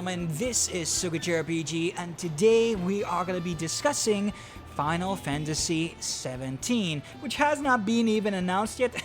gentlemen, this is Sugi JRPG, and today we are going to be discussing Final Fantasy XVII, which has not been even announced yet.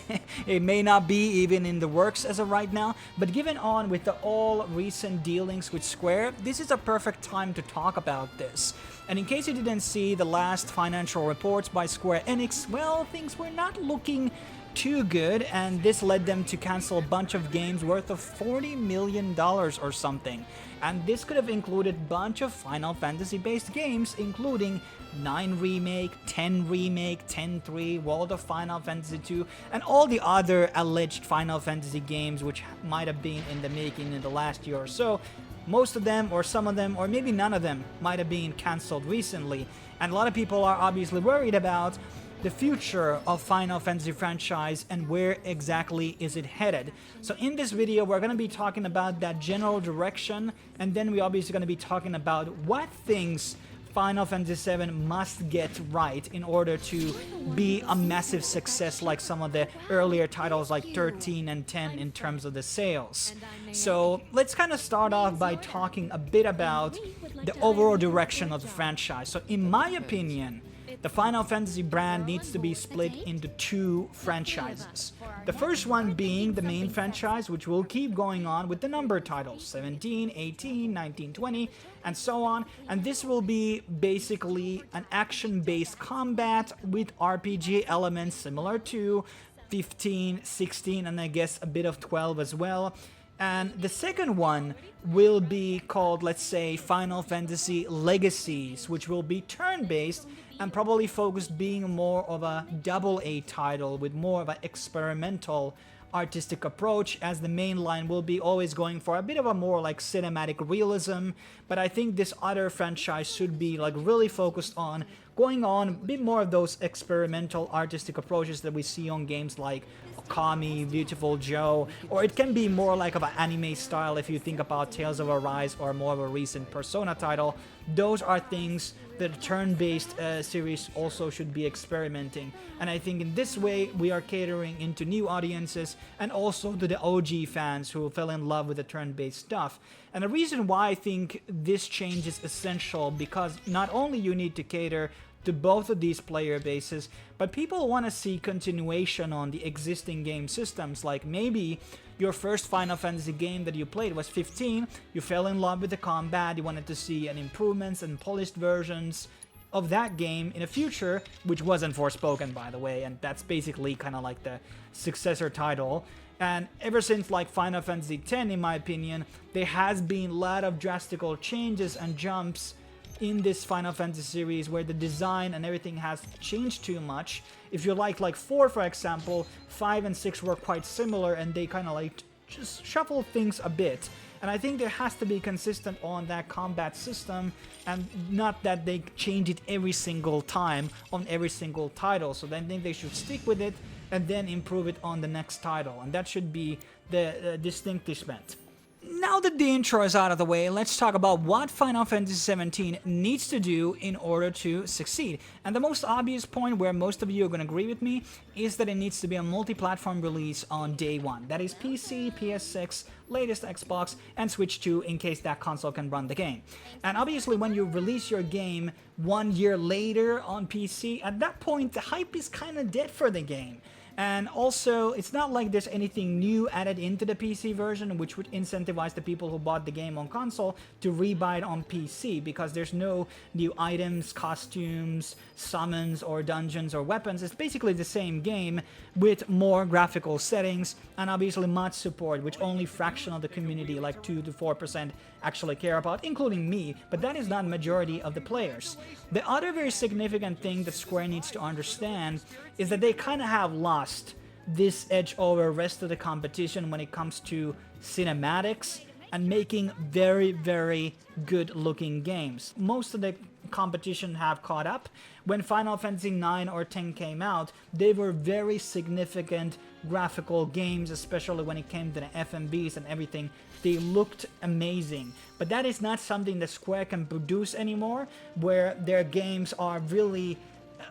It may not be even in the works as of right now, but given on with the all recent dealings with Square, this is a perfect time to talk about this. And in case you didn't see the last financial reports by Square Enix, well, things were not looking too good, and this led them to cancel a bunch of games worth of $40 million or something. And this could have included a bunch of Final Fantasy based games, including 9 Remake, 10 Remake, 10-3, World of Final Fantasy 2, and all the other alleged Final Fantasy games which might have been in the making in the last year or so. Most of them, or some of them, or maybe none of them might have been cancelled recently. And a lot of people are obviously worried about the future of Final Fantasy franchise and where exactly is it headed. So in this video we're going to be talking about that general direction, and then we're obviously going to be talking about what things Final Fantasy VII must get right in order to be a massive success like some of the earlier titles like 13 and 10 in terms of the sales. So let's kind of start off by talking a bit about the overall direction of the franchise. So in my opinion, the Final Fantasy brand needs to be split into two franchises. The first one being the main franchise, which will keep going on with the number titles, 17, 18, 19, 20, and so on. And this will be basically an action-based combat with RPG elements similar to 15, 16, and I guess a bit of 12 as well. And the second one will be called, let's say, Final Fantasy Legacies, which will be turn-based and probably focused being more of a AA title with more of an experimental artistic approach, as the main line will be always going for a bit of a more like cinematic realism. But I think this other franchise should be like really focused on going on a bit more of those experimental artistic approaches that we see on games like Okami, Beautiful Joe, or it can be more like of an anime style if you think about Tales of Arise or more of a recent Persona title. Those are things that a turn-based series also should be experimenting, and I think in this way we are catering into new audiences and also to the OG fans who fell in love with the turn-based stuff. And the reason why I think this change is essential, because not only you need to cater to both of these player bases, but people want to see continuation on the existing game systems. Like maybe your first Final Fantasy game that you played was 15, you fell in love with the combat, you wanted to see an improvements and polished versions of that game in the future, which wasn't Forspoken, by the way, and that's basically kind of like the successor title. And ever since like Final Fantasy X, in my opinion, there has been a lot of drastic changes and jumps in this Final Fantasy series where the design and everything has changed too much. If you like 4, for example, 5 and 6 were quite similar, and they kind of like just shuffle things a bit. And I think there has to be consistent on that combat system, and not that they change it every single time on every single title. So I think they should stick with it and then improve it on the next title, and that should be the distinguishment. Now that the intro is out of the way, let's talk about what Final Fantasy XVII needs to do in order to succeed. And the most obvious point, where most of you are going to agree with me, is that it needs to be a multi-platform release on day one. That is PC, PS6, latest Xbox, and Switch 2 in case that console can run the game. And obviously when you release your game 1 year later on PC, at that point the hype is kind of dead for the game. And also, it's not like there's anything new added into the PC version, which would incentivize the people who bought the game on console to rebuy it on PC, because there's no new items, costumes, summons, or dungeons, or weapons. It's basically the same game with more graphical settings, and obviously mod support, which only fraction of the community, like 2 to 4%, actually care about, including me, but that is not majority of the players. The other very significant thing that Square needs to understand is that they kind of have lost this edge over the rest of the competition when it comes to cinematics and making very, very good looking games. Most of the competition have caught up. When Final Fantasy 9 or 10 came out, they were very significant graphical games, especially when it came to the FMVs and everything. They looked amazing. But that is not something that Square can produce anymore, where their games are really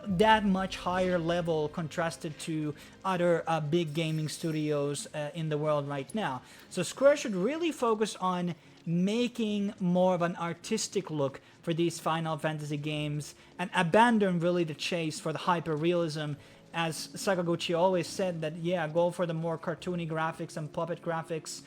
that much higher level contrasted to other big gaming studios in the world right now. So Square should really focus on making more of an artistic look for these Final Fantasy games and abandon really the chase for the hyper-realism. As Sakaguchi always said that, yeah, go for the more cartoony graphics and puppet graphics,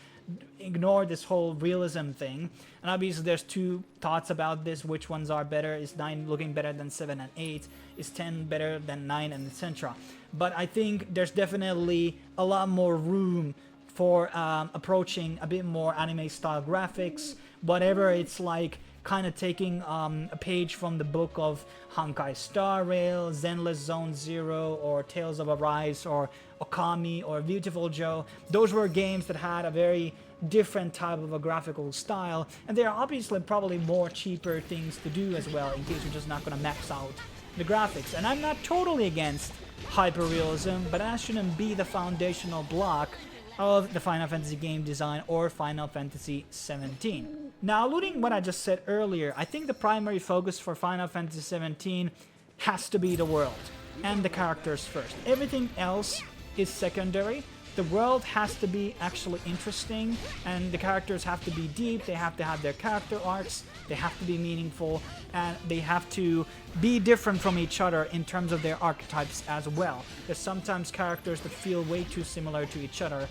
ignore this whole realism thing. And obviously there's two thoughts about this, which ones are better. Is 9 looking better than 7 and 8? Is 10 better than 9 and etc.? But I think there's definitely a lot more room for approaching a bit more anime style graphics, whatever it's like, kind of taking a page from the book of Honkai Star Rail, Zenless Zone Zero, or Tales of Arise, or Okami, or Beautiful Joe. Those were games that had a very different type of a graphical style, and they are obviously probably more cheaper things to do as well, in case you're just not going to max out the graphics. And I'm not totally against hyperrealism, but that shouldn't be the foundational block of the Final Fantasy game design or Final Fantasy XVII. Now, alluding what I just said earlier, I think the primary focus for Final Fantasy XVII has to be the world and the characters first. Everything else is secondary. The world has to be actually interesting, and the characters have to be deep, they have to have their character arcs, they have to be meaningful, and they have to be different from each other in terms of their archetypes as well. There's sometimes characters that feel way too similar to each other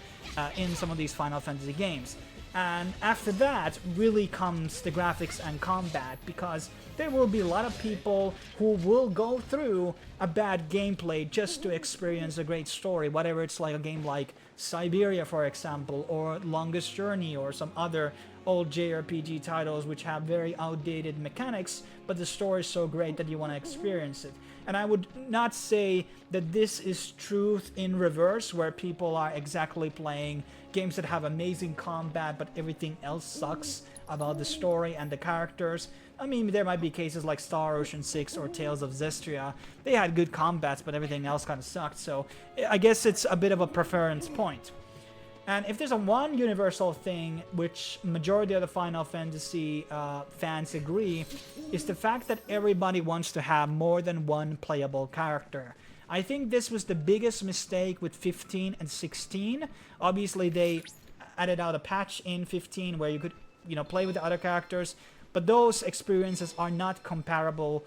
in some of these Final Fantasy games. And after that really comes the graphics and combat, because there will be a lot of people who will go through a bad gameplay just to experience a great story, whatever it's like a game like Siberia, for example, or Longest Journey, or some other old JRPG titles which have very outdated mechanics, but the story is so great that you want to experience it. And I would not say that this is truth in reverse, where people are exactly playing games that have amazing combat, but everything else sucks about the story and the characters. I mean, there might be cases like Star Ocean 6 or Tales of Zestria. They had good combats, but everything else kind of sucked, so I guess it's a bit of a preference point. And if there's a one universal thing which majority of the Final Fantasy fans agree, is the fact that everybody wants to have more than one playable character. I think this was the biggest mistake with 15 and 16. Obviously, they added out a patch in 15 where you could, play with the other characters, but those experiences are not comparable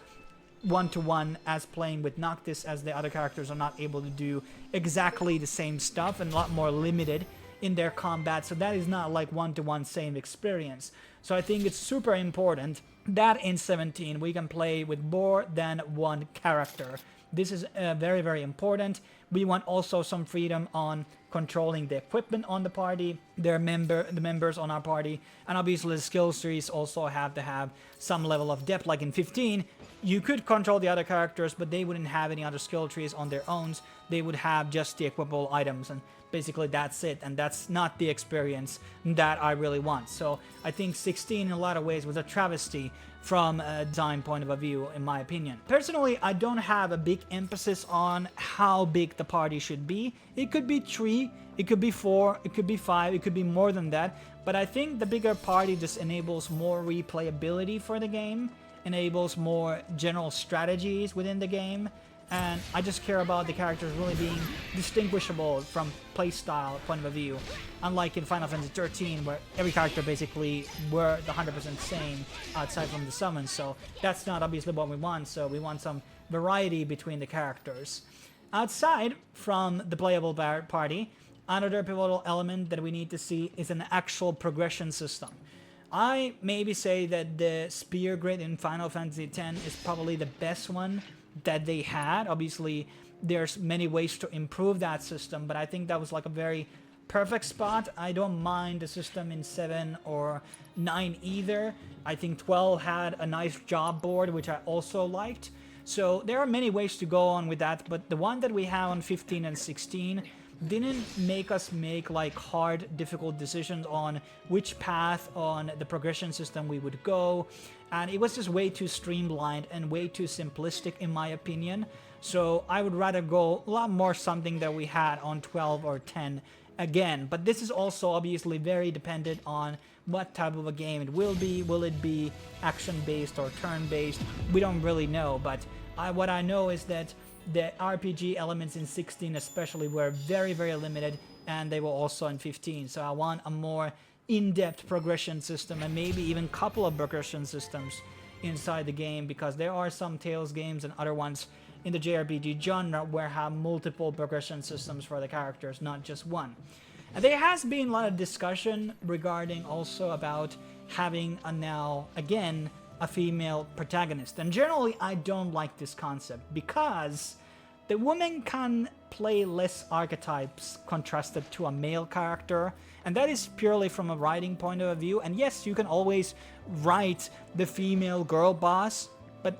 one-to-one as playing with Noctis, as the other characters are not able to do exactly the same stuff and a lot more limited in their combat, so that is not like one-to-one same experience. So I think it's super important that in 17 we can play with more than one character. This is very, very important. We want also some freedom on controlling the equipment on the party, the members on our party, and obviously the skill trees also have to have some level of depth. Like in 15, you could control the other characters, but they wouldn't have any other skill trees on their own. They would have just the equipable items, and basically that's it, and that's not the experience that I really want. So I think 16 in a lot of ways was a travesty from a design point of view, in my opinion. Personally, I don't have a big emphasis on how big the party should be. It could be 3, it could be 4, it could be 5, it could be more than that, but I think the bigger party just enables more replayability for the game, enables more general strategies within the game, and I just care about the characters really being distinguishable from playstyle point of view, unlike in Final Fantasy XIII, where every character basically were the 100% same outside from the summons. So that's not obviously what we want, so we want some variety between the characters. Outside from the playable party, another pivotal element that we need to see is an actual progression system. I maybe say that the Spear Grid in Final Fantasy X is probably the best one that they had. Obviously, there's many ways to improve that system, but I think that was like a very perfect spot. I don't mind the system in 7 or 9 either. I think 12 had a nice job board, which I also liked. So there are many ways to go on with that, but the one that we have on 15 and 16 didn't make us make like hard, difficult decisions on which path on the progression system we would go, and it was just way too streamlined and way too simplistic in my opinion. So I would rather go a lot more something that we had on 12 or 10 again. But this is also obviously very dependent on what type of a game it will be. Will it be action-based or turn-based? We don't really know, but what I know is that the RPG elements in 16 especially were very, very limited, and they were also in 15. So I want a more in-depth progression system and maybe even couple of progression systems inside the game, because there are some Tales games and other ones in the JRPG genre where have multiple progression systems for the characters, not just one. And there has been a lot of discussion regarding also about having now, again, a female protagonist. And generally, I don't like this concept because the woman can play less archetypes contrasted to a male character, and that is purely from a writing point of view. And yes, you can always write the female girl boss, but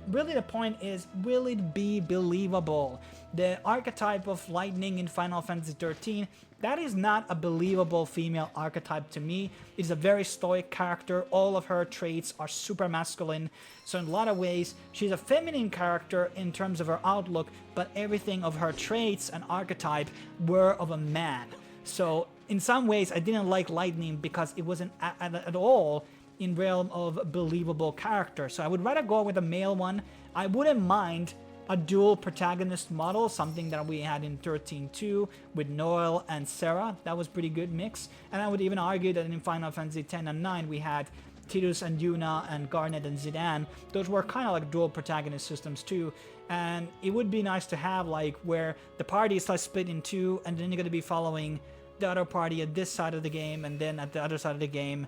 really the point is, will it be believable? The archetype of Lightning in Final Fantasy XIII, that is not a believable female archetype to me. It's a very stoic character. All of her traits are super masculine. So in a lot of ways, she's a feminine character in terms of her outlook, but everything of her traits and archetype were of a man. So in some ways, I didn't like Lightning because it wasn't at all in realm of believable character. So I would rather go with a male one. I wouldn't mind a dual protagonist model, something that we had in 13.2 with Noel and Sarah. That was pretty good mix. And I would even argue that in Final Fantasy X and 9 we had Tidus and Yuna and Garnet and Zidane. Those were kind of like dual protagonist systems too. And it would be nice to have like where the party is like split in two, and then you're going to be following the other party at this side of the game and then at the other side of the game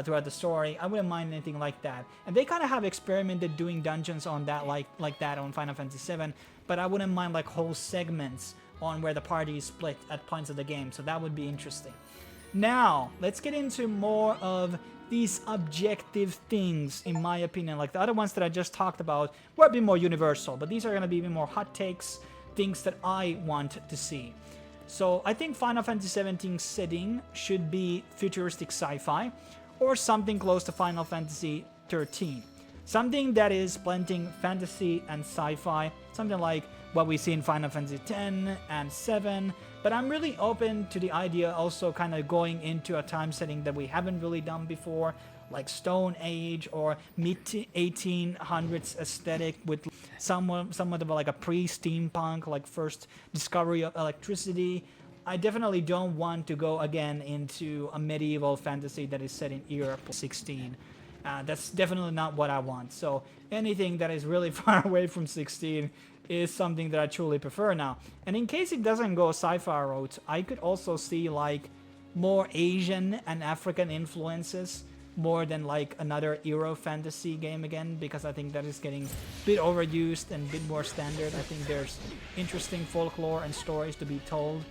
throughout the story. I wouldn't mind anything like that. And they kind of have experimented doing dungeons on that like that on Final Fantasy VII, but I wouldn't mind like whole segments on where the party is split at points of the game. So that would be interesting. Now, let's get into more of these objective things, in my opinion. Like the other ones that I just talked about were a bit more universal, but these are going to be a bit more hot takes, things that I want to see. So I think Final Fantasy XVII setting should be futuristic sci-fi, or something close to Final Fantasy XIII. Something that is blending fantasy and sci-fi, something like what we see in Final Fantasy X and 7, but I'm really open to the idea also kind of going into a time setting that we haven't really done before, like Stone Age or mid-1800s aesthetic with somewhat of like a pre-steampunk, like first discovery of electricity. I definitely don't want to go again into a medieval fantasy that is set in Europe 16. That's definitely not what I want. So anything that is really far away from 16 is something that I truly prefer now. And in case it doesn't go sci-fi route, I could also see like more Asian and African influences more than like another Euro fantasy game again, because I think that is getting a bit overused and a bit more standard. I think there's interesting folklore and stories to be told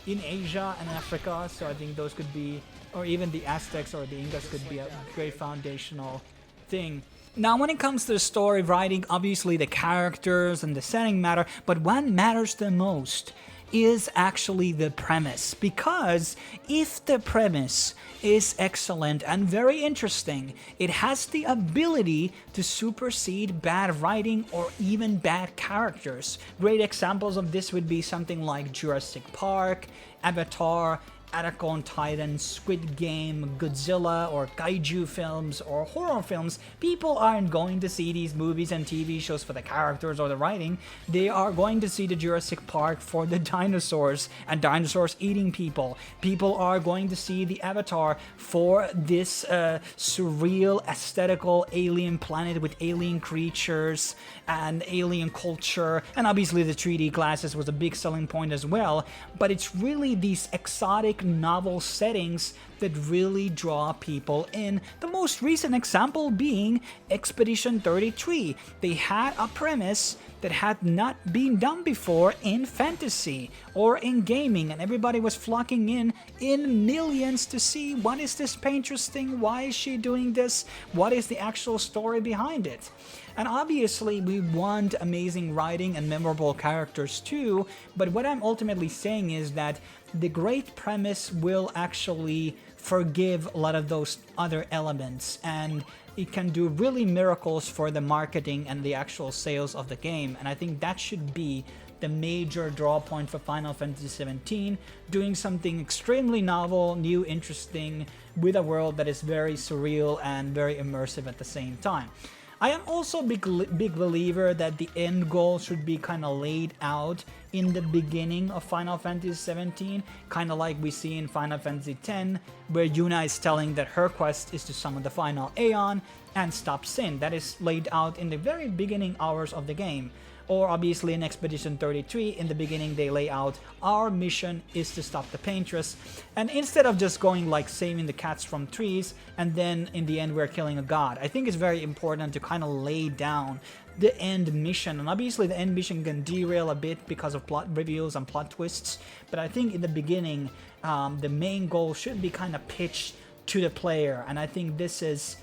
in Asia and Africa, so I think those could be, or even the Aztecs or the Incas could be a great foundational thing. Now, when it comes to the story writing, obviously the characters and the setting matter, but what matters the most is actually the premise, because if the premise is excellent and very interesting, it has the ability to supersede bad writing or even bad characters. Great examples of this would be something like Jurassic Park, Avatar, Attack on Titan, Squid Game, Godzilla, or kaiju films, or horror films. People aren't going to see these movies and TV shows for the characters or the writing. They are going to see the Jurassic Park for the dinosaurs and dinosaurs eating people. People are going to see the Avatar for this surreal, aesthetical alien planet with alien creatures and alien culture. And obviously the 3D glasses was a big selling point as well. But it's really these exotic novel settings that really draw people in. The most recent example being Expedition 33. They had a premise that had not been done before in fantasy or in gaming, and everybody was flocking in millions to see what is this painter's thing, why is she doing this, what is the actual story behind it. And obviously we want amazing writing and memorable characters too, but what I'm ultimately saying is that the great premise will actually forgive a lot of those other elements, and it can do really miracles for the marketing and the actual sales of the game. And I think that should be the major draw point for Final Fantasy XVII, doing something extremely novel, new, interesting, with a world that is very surreal and very immersive at the same time. I am also a big believer that the end goal should be kind of laid out in the beginning of Final Fantasy XVII, kind of like we see in Final Fantasy X, where Yuna is telling that her quest is to summon the final Aeon and stop Sin. That is laid out in the very beginning hours of the game. Or obviously in Expedition 33, in the beginning they lay out our mission is to stop the Paintress, and instead of just going like saving the cats from trees and then in the end we're killing a god, I think it's very important to kind of lay down the end mission. And obviously the end mission can derail a bit because of plot reveals and plot twists, but I think in the beginning the main goal should be kind of pitched to the player, and I think this is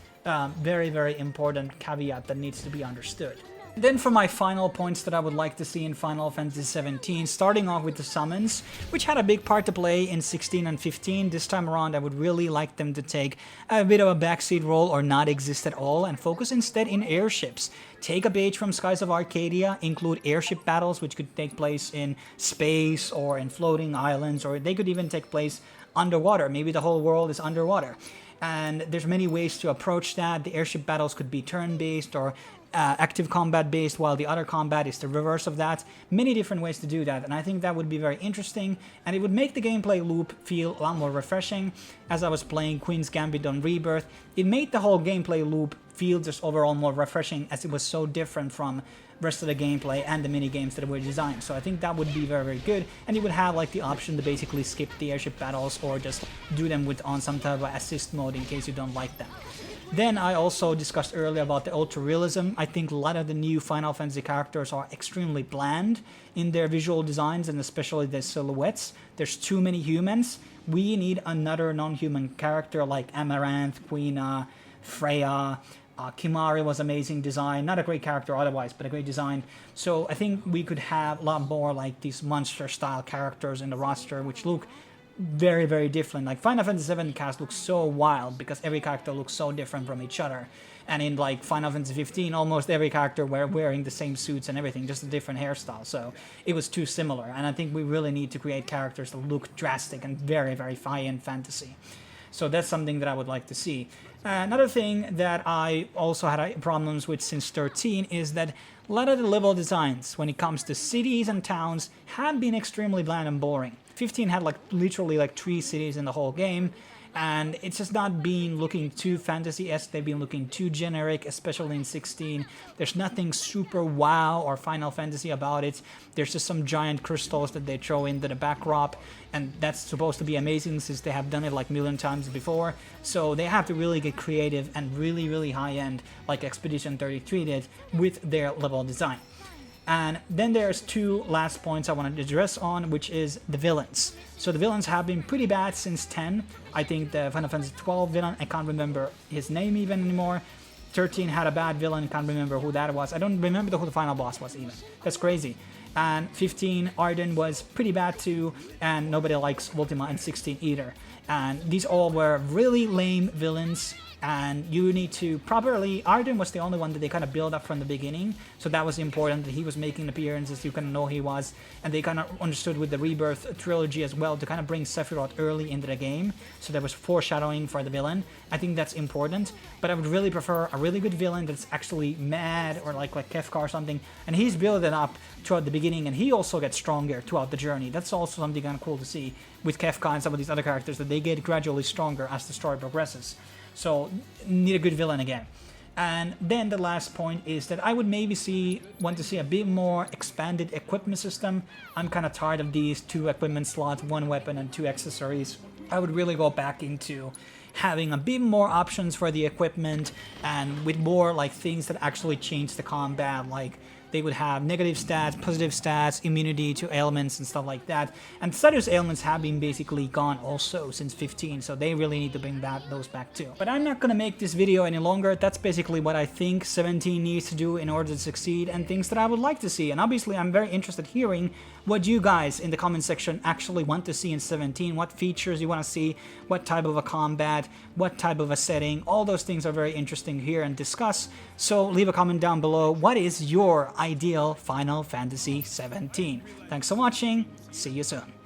very, very important caveat that needs to be understood. Then for my final points that I would like to see in Final Fantasy XVII, starting off with the summons, which had a big part to play in 16 and 15. This time around, I would really like them to take a bit of a backseat role or not exist at all and focus instead in airships. Take a page from Skies of Arcadia, include airship battles, which could take place in space or in floating islands, or they could even take place underwater. Maybe the whole world is underwater. And there's many ways to approach that. The airship battles could be turn-based or active combat based, while the other combat is the reverse of that. Many different ways to do that, and I think that would be very interesting, and it would make the gameplay loop feel a lot more refreshing. As I was playing Queen's Gambit on Rebirth, it made the whole gameplay loop feel just overall more refreshing, as it was so different from rest of the gameplay and the mini games that were designed. So I think that would be very, very good, and you would have like the option to basically skip the airship battles or just do them on some type of assist mode in case you don't like them. Then I also discussed earlier about the ultra realism. I think a lot of the new Final Fantasy characters are extremely bland in their visual designs and especially their silhouettes. There's too many humans. We need another non-human character like Amaranth, Quina, Freya. Kimari was amazing design, not a great character otherwise, but a great design. So I think we could have a lot more like these monster style characters in the roster which look very, very different. Like Final Fantasy VII cast looks so wild because every character looks so different from each other. And in like Final Fantasy 15, almost every character were wearing the same suits and everything, just a different hairstyle. So it was too similar. And I think we really need to create characters that look drastic and very, very high-end fantasy. So that's something that I would like to see. Another thing that I also had problems with since 13 is that a lot of the level designs when it comes to cities and towns have been extremely bland and boring. 15 had like literally like 3 cities in the whole game, and it's just not been looking too fantasy-esque. They've been looking too generic, especially in 16. There's nothing super wow or Final Fantasy about it. There's just some giant crystals that they throw into the backdrop, and that's supposed to be amazing since they have done it like a million times before. So they have to really get creative and really, really high-end like Expedition 33 did with their level design. And then there's 2 last points I wanted to address on, which is the villains. So the villains have been pretty bad since 10. I think the Final Fantasy XII villain, I can't remember his name even anymore. 13 had a bad villain, I can't remember who that was. I don't remember who the final boss was even. That's crazy. And 15, Arden was pretty bad too, and nobody likes Ultima and 16 either. And these all were really lame villains. And you need to properly... Arden was the only one that they kind of build up from the beginning, so that was important that he was making appearances, you kind of know he was, and they kind of understood with the Rebirth trilogy as well to kind of bring Sephiroth early into the game, so there was foreshadowing for the villain. I think that's important, but I would really prefer a really good villain that's actually mad, or like Kefka or something, and he's building up throughout the beginning, and he also gets stronger throughout the journey. That's also something kind of cool to see with Kefka and some of these other characters, that they get gradually stronger as the story progresses. So, need a good villain again. And then the last point is that I would maybe want to see a bit more expanded equipment system. I'm kind of tired of these 2 equipment slots, 1 weapon and 2 accessories. I would really go back into having a bit more options for the equipment and with more like things that actually change the combat, like they would have negative stats, positive stats, immunity to ailments and stuff like that. And status ailments have been basically gone also since 15, so they really need to bring those back too. But I'm not gonna make this video any longer. That's basically what I think 17 needs to do in order to succeed and things that I would like to see. And obviously I'm very interested hearing what you guys in the comment section actually want to see in 17, what features you want to see, what type of a combat, what type of a setting. All those things are very interesting here and discuss. So leave a comment down below. What is your ideal Final Fantasy 17? Thanks for watching. See you soon.